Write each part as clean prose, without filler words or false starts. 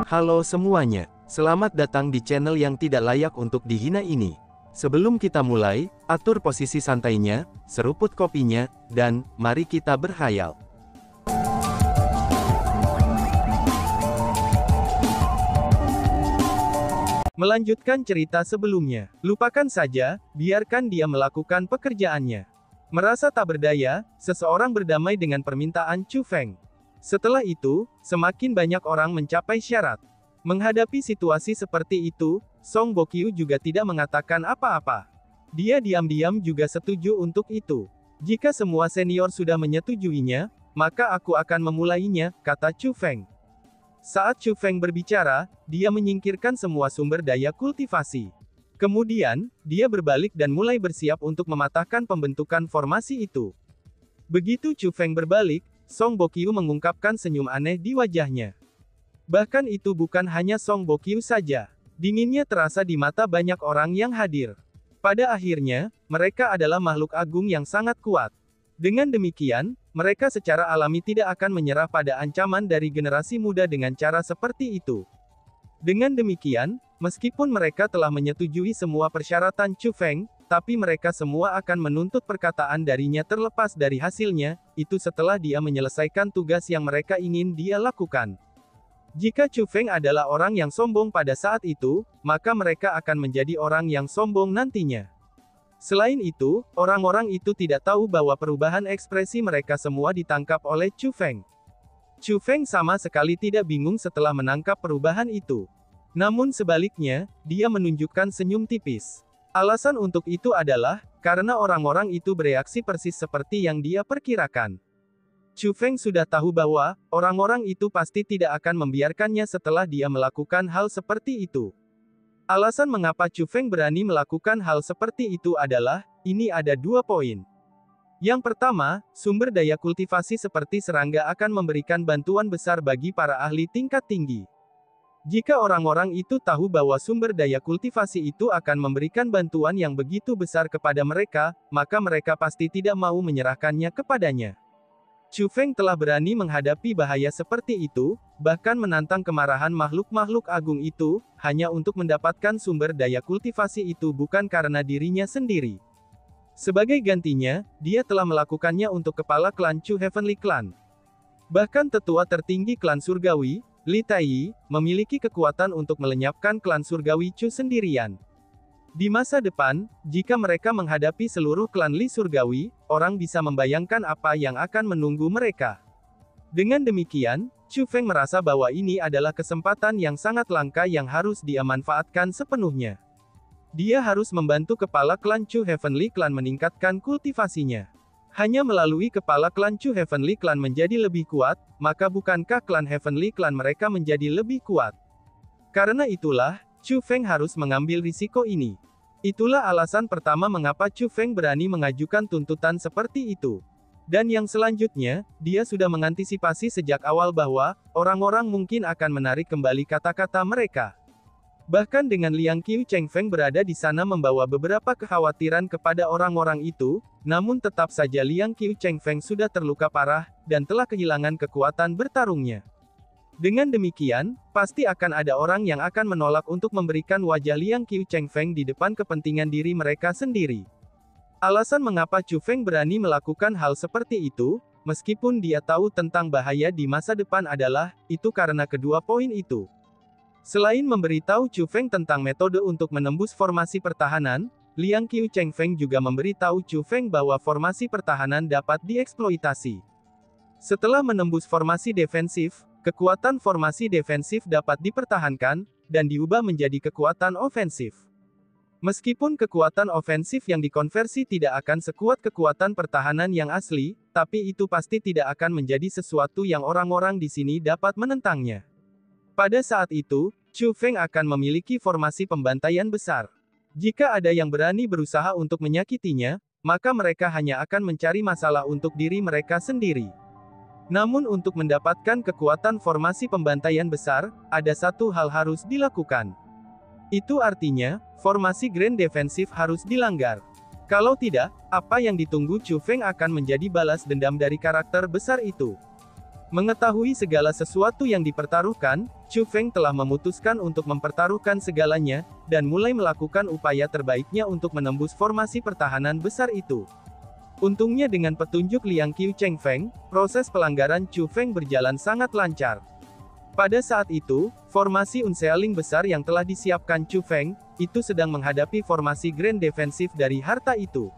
Halo semuanya, selamat datang di channel yang tidak layak untuk dihina ini. Sebelum kita mulai, atur posisi santainya, seruput kopinya, dan mari kita berkhayal. Melanjutkan cerita sebelumnya, lupakan saja, biarkan dia melakukan pekerjaannya. Merasa tak berdaya, seseorang berdamai dengan permintaan Chu Feng. Setelah itu, semakin banyak orang mencapai syarat. Menghadapi situasi seperti itu, Song Bokyu juga tidak mengatakan apa-apa. Dia diam-diam juga setuju untuk itu. Jika semua senior sudah menyetujuinya, maka aku akan memulainya, kata Chu Feng. Saat Chu Feng berbicara, dia menyingkirkan semua sumber daya kultivasi. Kemudian, dia berbalik dan mulai bersiap untuk mematahkan pembentukan formasi itu. Begitu Chu Feng berbalik, Song Bokyu mengungkapkan senyum aneh di wajahnya. Bahkan itu bukan hanya Song Bokyu saja. Dinginnya terasa di mata banyak orang yang hadir. Pada akhirnya, mereka adalah makhluk agung yang sangat kuat. Dengan demikian, mereka secara alami tidak akan menyerah pada ancaman dari generasi muda dengan cara seperti itu. Dengan demikian, meskipun mereka telah menyetujui semua persyaratan Chu Feng, tapi mereka semua akan menuntut perkataan darinya terlepas dari hasilnya, itu setelah dia menyelesaikan tugas yang mereka ingin dia lakukan. Jika Chu Feng adalah orang yang sombong pada saat itu, maka mereka akan menjadi orang yang sombong nantinya. Selain itu, orang-orang itu tidak tahu bahwa perubahan ekspresi mereka semua ditangkap oleh Chu Feng. Chu Feng sama sekali tidak bingung setelah menangkap perubahan itu. Namun sebaliknya, dia menunjukkan senyum tipis. Alasan untuk itu adalah, karena orang-orang itu bereaksi persis seperti yang dia perkirakan. Chu Feng sudah tahu bahwa, orang-orang itu pasti tidak akan membiarkannya setelah dia melakukan hal seperti itu. Alasan mengapa Chu Feng berani melakukan hal seperti itu adalah, ini ada 2 poin. Yang pertama, sumber daya kultivasi seperti serangga akan memberikan bantuan besar bagi para ahli tingkat tinggi. Jika orang-orang itu tahu bahwa sumber daya kultivasi itu akan memberikan bantuan yang begitu besar kepada mereka, maka mereka pasti tidak mau menyerahkannya kepadanya. Chu Feng telah berani menghadapi bahaya seperti itu, bahkan menantang kemarahan makhluk-makhluk agung itu, hanya untuk mendapatkan sumber daya kultivasi itu bukan karena dirinya sendiri. Sebagai gantinya, dia telah melakukannya untuk kepala klan Chu Heavenly Clan. Bahkan tetua tertinggi klan surgawi, Li Taiyi, memiliki kekuatan untuk melenyapkan klan surgawi Chu sendirian. Di masa depan, jika mereka menghadapi seluruh klan Li surgawi, orang bisa membayangkan apa yang akan menunggu mereka. Dengan demikian, Chu Feng merasa bahwa ini adalah kesempatan yang sangat langka yang harus dia manfaatkan sepenuhnya. Dia harus membantu kepala klan Chu Heavenly Clan meningkatkan kultivasinya. Hanya melalui kepala klan Chu Heavenly Clan menjadi lebih kuat, maka bukankah klan Heavenly Clan mereka menjadi lebih kuat? Karena itulah, Chu Feng harus mengambil risiko ini. Itulah alasan pertama mengapa Chu Feng berani mengajukan tuntutan seperti itu. Dan yang selanjutnya, dia sudah mengantisipasi sejak awal bahwa, orang-orang mungkin akan menarik kembali kata-kata mereka. Bahkan dengan Liang Qiu Cheng Feng berada di sana membawa beberapa kekhawatiran kepada orang-orang itu, namun tetap saja Liang Qiu Cheng Feng sudah terluka parah, dan telah kehilangan kekuatan bertarungnya. Dengan demikian, pasti akan ada orang yang akan menolak untuk memberikan wajah Liang Qiu Cheng Feng di depan kepentingan diri mereka sendiri. Alasan mengapa Chu Feng berani melakukan hal seperti itu, meskipun dia tahu tentang bahaya di masa depan adalah, itu karena kedua poin itu. Selain memberitahu Chu Feng tentang metode untuk menembus formasi pertahanan, Liang Qiu Cheng Feng juga memberitahu Chu Feng bahwa formasi pertahanan dapat dieksploitasi. Setelah menembus formasi defensif, kekuatan formasi defensif dapat dipertahankan, dan diubah menjadi kekuatan ofensif. Meskipun kekuatan ofensif yang dikonversi tidak akan sekuat kekuatan pertahanan yang asli, tapi itu pasti tidak akan menjadi sesuatu yang orang-orang di sini dapat menentangnya. Pada saat itu, Chu Feng akan memiliki formasi pembantaian besar. Jika ada yang berani berusaha untuk menyakitinya, maka mereka hanya akan mencari masalah untuk diri mereka sendiri. Namun untuk mendapatkan kekuatan formasi pembantaian besar, ada satu hal harus dilakukan. Itu artinya, formasi Grand Defensif harus dilanggar. Kalau tidak, apa yang ditunggu Chu Feng akan menjadi balas dendam dari karakter besar itu. Mengetahui segala sesuatu yang dipertaruhkan, Chu Feng telah memutuskan untuk mempertaruhkan segalanya, dan mulai melakukan upaya terbaiknya untuk menembus formasi pertahanan besar itu. Untungnya dengan petunjuk Liang Qiu Cheng Feng, proses pelanggaran Chu Feng berjalan sangat lancar. Pada saat itu, formasi unsealing besar yang telah disiapkan Chu Feng, itu sedang menghadapi formasi grand defensif dari harta itu.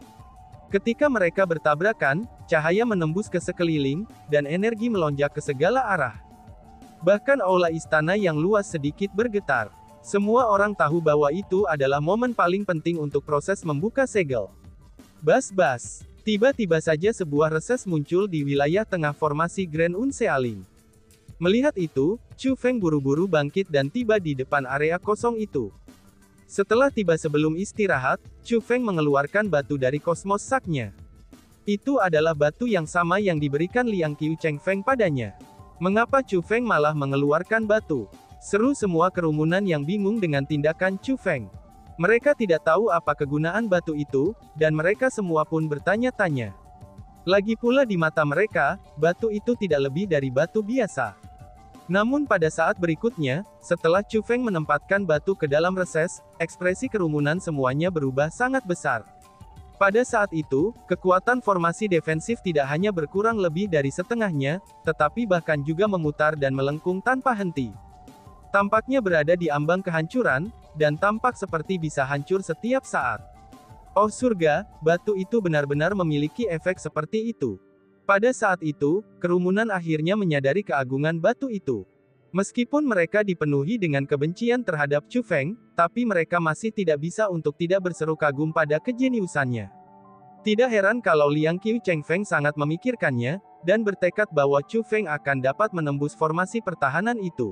Ketika mereka bertabrakan, cahaya menembus ke sekeliling, dan energi melonjak ke segala arah. Bahkan aula istana yang luas sedikit bergetar. Semua orang tahu bahwa itu adalah momen paling penting untuk proses membuka segel. Bas-bas. Tiba-tiba saja sebuah reses muncul di wilayah tengah formasi Grand Unsealing. Melihat itu, Chu Feng buru-buru bangkit dan tiba di depan area kosong itu. Setelah tiba sebelum istirahat, Chu Feng mengeluarkan batu dari kosmos saknya. Itu adalah batu yang sama yang diberikan Liang Qiu Cheng Feng padanya. Mengapa Chu Feng malah mengeluarkan batu? Seru semua kerumunan yang bingung dengan tindakan Chu Feng. Mereka tidak tahu apa kegunaan batu itu, dan mereka semua pun bertanya-tanya. Lagi pula di mata mereka, batu itu tidak lebih dari batu biasa. Namun pada saat berikutnya, setelah Chu Feng menempatkan batu ke dalam reses, ekspresi kerumunan semuanya berubah sangat besar. Pada saat itu, kekuatan formasi defensif tidak hanya berkurang lebih dari setengahnya, tetapi bahkan juga memutar dan melengkung tanpa henti. Tampaknya berada di ambang kehancuran, dan tampak seperti bisa hancur setiap saat. Oh surga, batu itu benar-benar memiliki efek seperti itu. Pada saat itu, kerumunan akhirnya menyadari keagungan batu itu. Meskipun mereka dipenuhi dengan kebencian terhadap Chu Feng, tapi mereka masih tidak bisa untuk tidak berseru kagum pada kejeniusannya. Tidak heran kalau Liang Qiu Cheng Feng sangat memikirkannya, dan bertekad bahwa Chu Feng akan dapat menembus formasi pertahanan itu.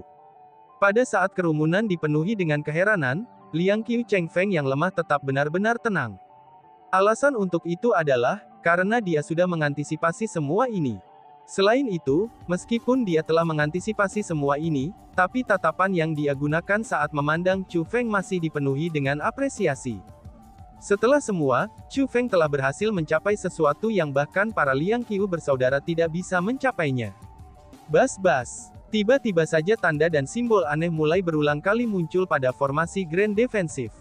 Pada saat kerumunan dipenuhi dengan keheranan, Liang Qiu Cheng Feng yang lemah tetap benar-benar tenang. Alasan untuk itu adalah, karena dia sudah mengantisipasi semua ini. Selain itu, meskipun dia telah mengantisipasi semua ini, tapi tatapan yang dia gunakan saat memandang Chu Feng masih dipenuhi dengan apresiasi. Setelah semua, Chu Feng telah berhasil mencapai sesuatu yang bahkan para Liang Qiu bersaudara tidak bisa mencapainya. Bas-bas. Tiba-tiba saja tanda dan simbol aneh mulai berulang kali muncul pada formasi Grand Defensif.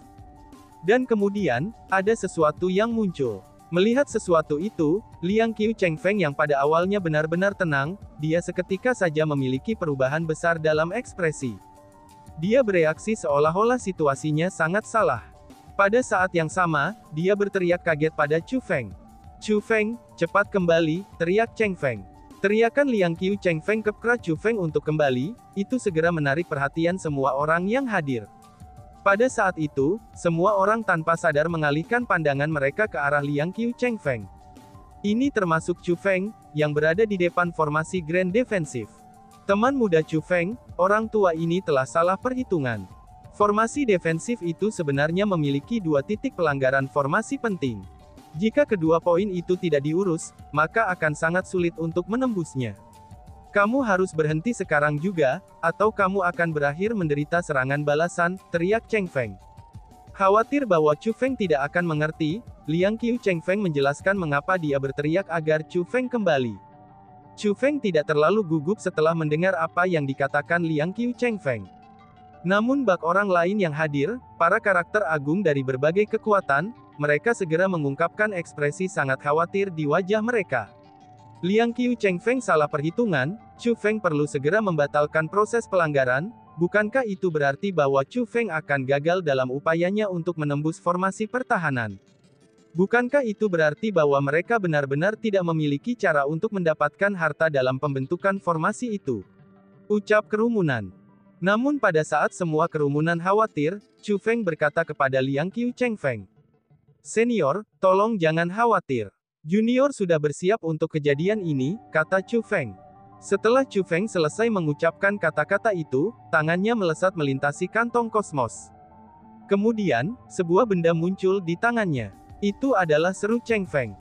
Dan kemudian, ada sesuatu yang muncul. Melihat sesuatu itu, Liang Qiu Cheng Feng yang pada awalnya benar-benar tenang, dia seketika saja memiliki perubahan besar dalam ekspresi. Dia bereaksi seolah-olah situasinya sangat salah. Pada saat yang sama, dia berteriak kaget pada Chu Feng. Chu Feng, cepat kembali, teriak Cheng Feng. Teriakan Liang Qiu Cheng Feng kepra Chu Feng untuk kembali, itu segera menarik perhatian semua orang yang hadir. Pada saat itu, semua orang tanpa sadar mengalihkan pandangan mereka ke arah Liang Qiu Cheng Feng. Ini termasuk Chu Feng, yang berada di depan formasi Grand Defensif. Teman muda Chu Feng, orang tua ini telah salah perhitungan. Formasi defensif itu sebenarnya memiliki dua titik pelanggaran formasi penting. Jika kedua poin itu tidak diurus, maka akan sangat sulit untuk menembusnya. Kamu harus berhenti sekarang juga, atau kamu akan berakhir menderita serangan balasan, teriak Cheng Feng. Khawatir bahwa Chu Feng tidak akan mengerti, Liang Qiu Cheng Feng menjelaskan mengapa dia berteriak agar Chu Feng kembali. Chu Feng tidak terlalu gugup setelah mendengar apa yang dikatakan Liang Qiu Cheng Feng. Namun bak orang lain yang hadir, para karakter agung dari berbagai kekuatan, mereka segera mengungkapkan ekspresi sangat khawatir di wajah mereka. Liang Qiu Cheng Feng salah perhitungan, Chu Feng perlu segera membatalkan proses pelanggaran, bukankah itu berarti bahwa Chu Feng akan gagal dalam upayanya untuk menembus formasi pertahanan? Bukankah itu berarti bahwa mereka benar-benar tidak memiliki cara untuk mendapatkan harta dalam pembentukan formasi itu? Ucap kerumunan. Namun pada saat semua kerumunan khawatir, Chu Feng berkata kepada Liang Qiu Cheng Feng. Senior, tolong jangan khawatir. Junior sudah bersiap untuk kejadian ini, kata Chu Feng. Setelah Chu Feng selesai mengucapkan kata-kata itu, tangannya melesat melintasi kantong kosmos. Kemudian, sebuah benda muncul di tangannya. Itu adalah seru Cheng Feng.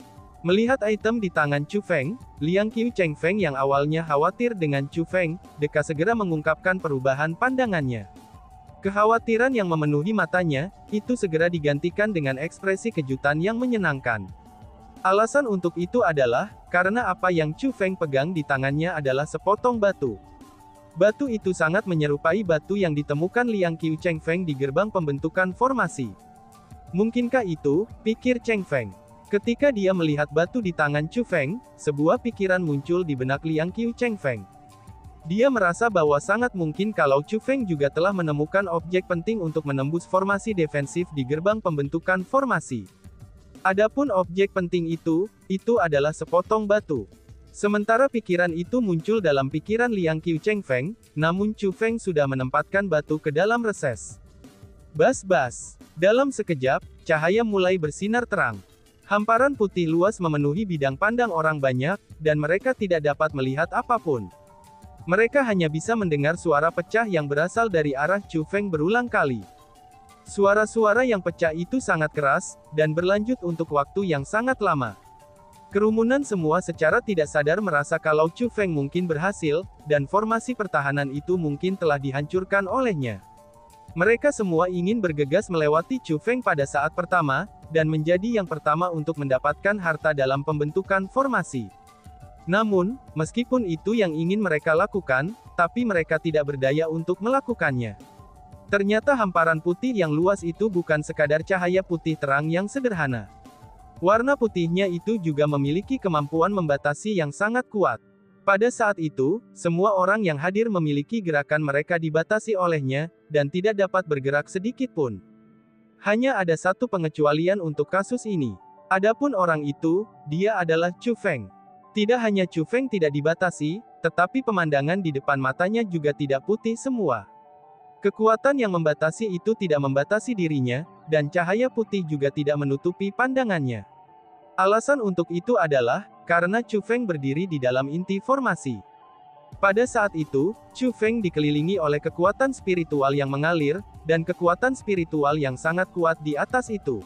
Melihat item di tangan Chu Feng, Liang Qiu Cheng Feng yang awalnya khawatir dengan Chu Feng, deka segera mengungkapkan perubahan pandangannya. Kekhawatiran yang memenuhi matanya, itu segera digantikan dengan ekspresi kejutan yang menyenangkan. Alasan untuk itu adalah, karena apa yang Chu Feng pegang di tangannya adalah sepotong batu. Batu itu sangat menyerupai batu yang ditemukan Liang Qiu Cheng Feng di gerbang pembentukan formasi. Mungkinkah itu, pikir Cheng Feng. Ketika dia melihat batu di tangan Chu Feng, sebuah pikiran muncul di benak Liang Qiu Cheng Feng. Dia merasa bahwa sangat mungkin kalau Chu Feng juga telah menemukan objek penting untuk menembus formasi defensif di gerbang pembentukan formasi. Adapun objek penting itu adalah sepotong batu. Sementara pikiran itu muncul dalam pikiran Liang Qiu Cheng Feng, namun Chu Feng sudah menempatkan batu ke dalam reses. Bas-bas. Dalam sekejap, cahaya mulai bersinar terang. Hamparan putih luas memenuhi bidang pandang orang banyak, dan mereka tidak dapat melihat apapun. Mereka hanya bisa mendengar suara pecah yang berasal dari arah Chu Feng berulang kali. Suara-suara yang pecah itu sangat keras, dan berlanjut untuk waktu yang sangat lama. Kerumunan semua secara tidak sadar merasa kalau Chu Feng mungkin berhasil, dan formasi pertahanan itu mungkin telah dihancurkan olehnya. Mereka semua ingin bergegas melewati Chu Feng pada saat pertama, dan menjadi yang pertama untuk mendapatkan harta dalam pembentukan formasi. Namun, meskipun itu yang ingin mereka lakukan, tapi mereka tidak berdaya untuk melakukannya. Ternyata hamparan putih yang luas itu bukan sekadar cahaya putih terang yang sederhana. Warna putihnya itu juga memiliki kemampuan membatasi yang sangat kuat. Pada saat itu, semua orang yang hadir memiliki gerakan mereka dibatasi olehnya, dan tidak dapat bergerak sedikit pun. Hanya ada satu pengecualian untuk kasus ini. Adapun orang itu, dia adalah Chu Feng. Tidak hanya Chu Feng tidak dibatasi, tetapi pemandangan di depan matanya juga tidak putih semua. Kekuatan yang membatasi itu tidak membatasi dirinya, dan cahaya putih juga tidak menutupi pandangannya. Alasan untuk itu adalah, karena Chu Feng berdiri di dalam inti formasi. Pada saat itu, Chu Feng dikelilingi oleh kekuatan spiritual yang mengalir, dan kekuatan spiritual yang sangat kuat di atas itu.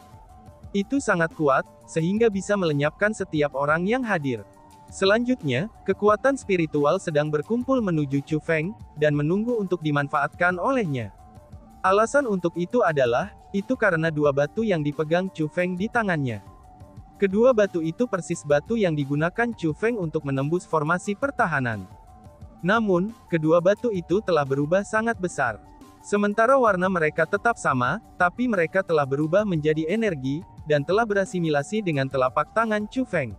Itu sangat kuat, sehingga bisa melenyapkan setiap orang yang hadir. Selanjutnya, kekuatan spiritual sedang berkumpul menuju Chu Feng, dan menunggu untuk dimanfaatkan olehnya. Alasan untuk itu adalah, itu karena dua batu yang dipegang Chu Feng di tangannya. Kedua batu itu persis batu yang digunakan Chu Feng untuk menembus formasi pertahanan. Namun, kedua batu itu telah berubah sangat besar. Sementara warna mereka tetap sama, tapi mereka telah berubah menjadi energi, dan telah berasimilasi dengan telapak tangan Chu Feng.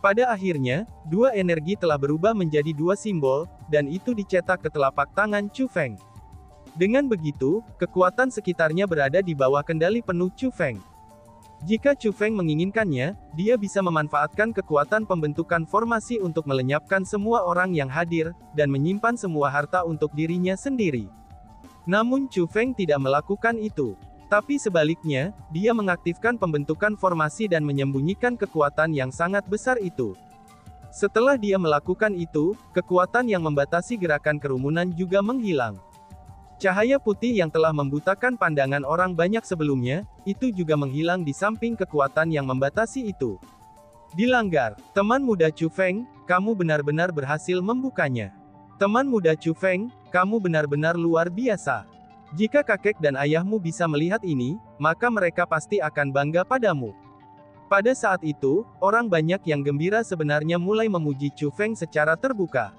Pada akhirnya, dua energi telah berubah menjadi dua simbol, dan itu dicetak ke telapak tangan Chu Feng. Dengan begitu, kekuatan sekitarnya berada di bawah kendali penuh Chu Feng. Jika Chu Feng menginginkannya, dia bisa memanfaatkan kekuatan pembentukan formasi untuk melenyapkan semua orang yang hadir, dan menyimpan semua harta untuk dirinya sendiri. Namun Chu Feng tidak melakukan itu. Tapi sebaliknya, dia mengaktifkan pembentukan formasi dan menyembunyikan kekuatan yang sangat besar itu. Setelah dia melakukan itu, kekuatan yang membatasi gerakan kerumunan juga menghilang. Cahaya putih yang telah membutakan pandangan orang banyak sebelumnya, itu juga menghilang di samping kekuatan yang membatasi itu. Dilanggar, teman muda Chu Feng, kamu benar-benar berhasil membukanya. Teman muda Chu Feng, kamu benar-benar luar biasa. Jika kakek dan ayahmu bisa melihat ini, maka mereka pasti akan bangga padamu. Pada saat itu, orang banyak yang gembira sebenarnya mulai memuji Chu Feng secara terbuka.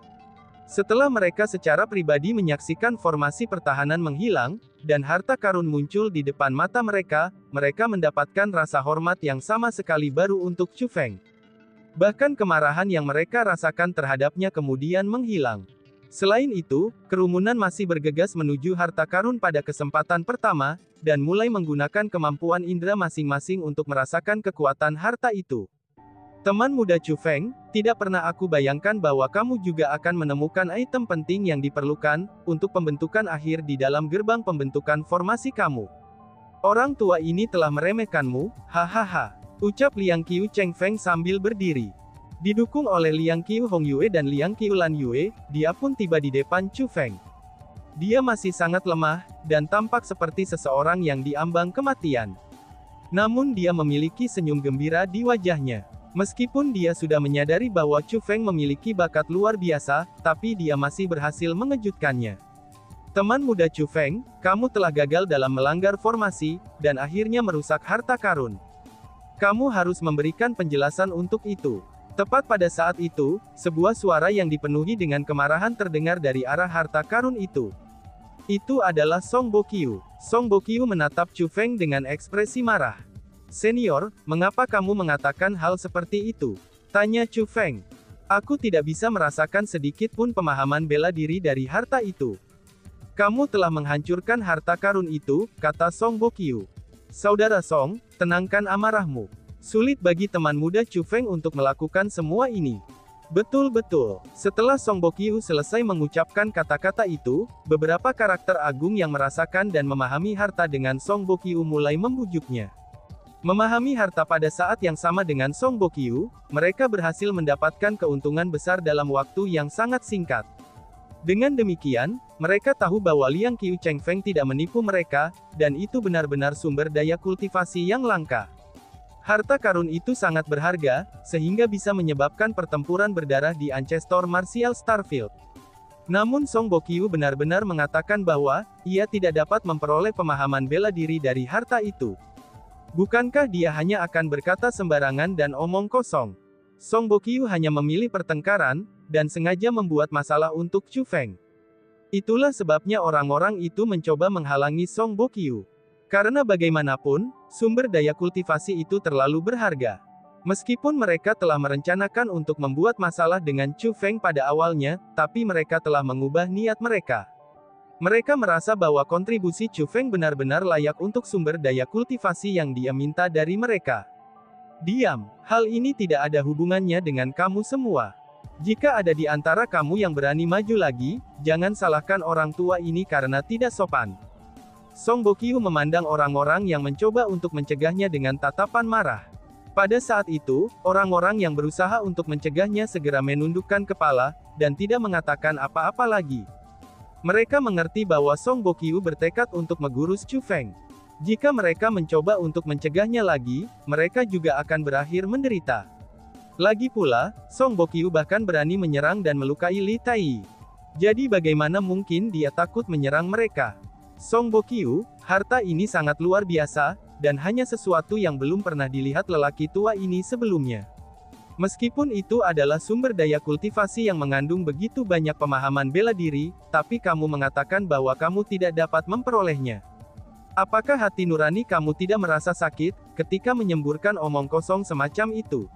Setelah mereka secara pribadi menyaksikan formasi pertahanan menghilang, dan harta karun muncul di depan mata mereka, mereka mendapatkan rasa hormat yang sama sekali baru untuk Chu Feng. Bahkan kemarahan yang mereka rasakan terhadapnya kemudian menghilang. Selain itu, kerumunan masih bergegas menuju harta karun pada kesempatan pertama, dan mulai menggunakan kemampuan indera masing-masing untuk merasakan kekuatan harta itu. Teman muda Chu Feng, tidak pernah aku bayangkan bahwa kamu juga akan menemukan item penting yang diperlukan, untuk pembentukan akhir di dalam gerbang pembentukan formasi kamu. Orang tua ini telah meremehkanmu, hahaha. Ucap Liang Qiu Cheng Feng sambil berdiri. Didukung oleh Liang Qiu Hong Yue dan Liang Qiu Lan Yue, dia pun tiba di depan Chu Feng. Dia masih sangat lemah, dan tampak seperti seseorang yang diambang kematian. Namun dia memiliki senyum gembira di wajahnya. Meskipun dia sudah menyadari bahwa Chu Feng memiliki bakat luar biasa, tapi dia masih berhasil mengejutkannya. Teman muda Chu Feng, kamu telah gagal dalam melanggar formasi, dan akhirnya merusak harta karun. Kamu harus memberikan penjelasan untuk itu. Tepat pada saat itu, sebuah suara yang dipenuhi dengan kemarahan terdengar dari arah harta karun itu. Itu adalah Song Bokyu. Song Bokyu menatap Chu Feng dengan ekspresi marah. "Senior, mengapa kamu mengatakan hal seperti itu?" tanya Chu Feng. "Aku tidak bisa merasakan sedikit pun pemahaman bela diri dari harta itu." "Kamu telah menghancurkan harta karun itu," kata Song Bokyu. "Saudara Song, tenangkan amarahmu. Sulit bagi teman muda Chu Feng untuk melakukan semua ini." Betul-betul. Setelah Song Bokyu selesai mengucapkan kata-kata itu, beberapa karakter agung yang merasakan dan memahami harta dengan Song Bokyu mulai membujuknya. Memahami harta pada saat yang sama dengan Song Bokyu, mereka berhasil mendapatkan keuntungan besar dalam waktu yang sangat singkat. Dengan demikian, mereka tahu bahwa Liang Qiu Cheng Feng tidak menipu mereka, dan itu benar-benar sumber daya kultivasi yang langka. Harta karun itu sangat berharga, sehingga bisa menyebabkan pertempuran berdarah di Ancestor Martial Starfield. Namun Song Bokyu benar-benar mengatakan bahwa, ia tidak dapat memperoleh pemahaman bela diri dari harta itu. Bukankah dia hanya akan berkata sembarangan dan omong kosong? Song Bokyu hanya memilih pertengkaran, dan sengaja membuat masalah untuk Chu Feng. Itulah sebabnya orang-orang itu mencoba menghalangi Song Bokyu. Karena bagaimanapun, sumber daya kultivasi itu terlalu berharga. Meskipun mereka telah merencanakan untuk membuat masalah dengan Chu Feng pada awalnya, tapi mereka telah mengubah niat mereka. Mereka merasa bahwa kontribusi Chu Feng benar-benar layak untuk sumber daya kultivasi yang dia minta dari mereka. "Diam, hal ini tidak ada hubungannya dengan kamu semua. Jika ada di antara kamu yang berani maju lagi, jangan salahkan orang tua ini karena tidak sopan." Song Bokyu memandang orang-orang yang mencoba untuk mencegahnya dengan tatapan marah. Pada saat itu, orang-orang yang berusaha untuk mencegahnya segera menundukkan kepala, dan tidak mengatakan apa-apa lagi. Mereka mengerti bahwa Song Bokyu bertekad untuk menggurus Chu Feng. Jika mereka mencoba untuk mencegahnya lagi, mereka juga akan berakhir menderita. Lagi pula, Song Bokyu bahkan berani menyerang dan melukai Li Tai. Jadi bagaimana mungkin dia takut menyerang mereka? Song Bokyu, harta ini sangat luar biasa, dan hanya sesuatu yang belum pernah dilihat lelaki tua ini sebelumnya. Meskipun itu adalah sumber daya kultivasi yang mengandung begitu banyak pemahaman bela diri, tapi kamu mengatakan bahwa kamu tidak dapat memperolehnya. Apakah hati nurani kamu tidak merasa sakit, ketika menyemburkan omong kosong semacam itu?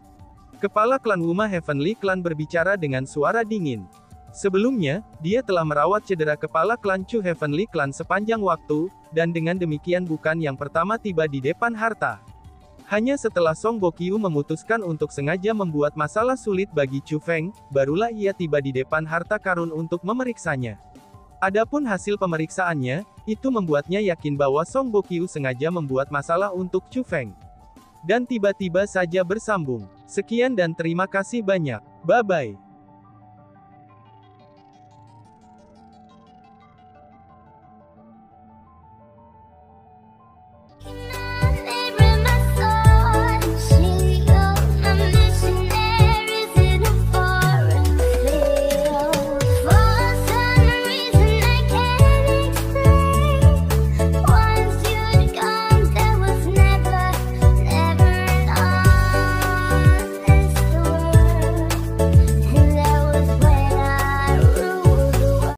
Kepala klan Wuma Heavenly Clan berbicara dengan suara dingin. Sebelumnya, dia telah merawat cedera kepala klan Chu Heavenly Clan sepanjang waktu, dan dengan demikian bukan yang pertama tiba di depan harta. Hanya setelah Song Bokyu memutuskan untuk sengaja membuat masalah sulit bagi Chu Feng, barulah ia tiba di depan harta karun untuk memeriksanya. Adapun hasil pemeriksaannya, itu membuatnya yakin bahwa Song Bokyu sengaja membuat masalah untuk Chu Feng. Dan tiba-tiba saja bersambung. Sekian dan terima kasih banyak. Bye-bye.